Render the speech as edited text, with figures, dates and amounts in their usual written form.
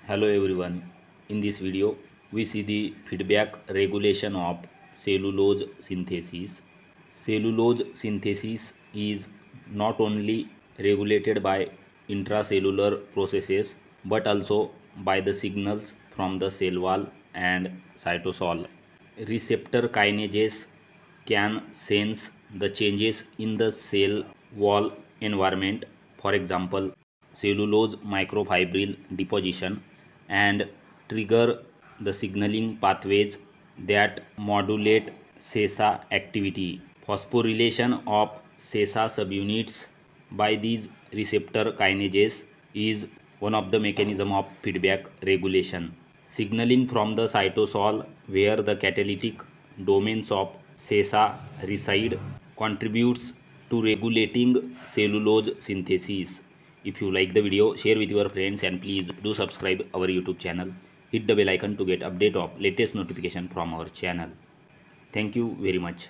Hello everyone. In this video, we see the feedback regulation of cellulose synthesis. Cellulose synthesis is not only regulated by intracellular processes but also by the signals from the cell wall and cytosol. Receptor kinases can sense the changes in the cell wall environment, for example, cellulose microfibril deposition, and trigger the signaling pathways that modulate SESA activity. Phosphorylation of SESA subunits by these receptor kinases is one of the mechanism of feedback regulation. Signaling from the cytosol, where the catalytic domains of SESA reside, contributes to regulating cellulose synthesis. If you like the video, share with your friends and please do subscribe our YouTube channel. Hit the bell icon to get update of latest notification from our channel. Thank you very much.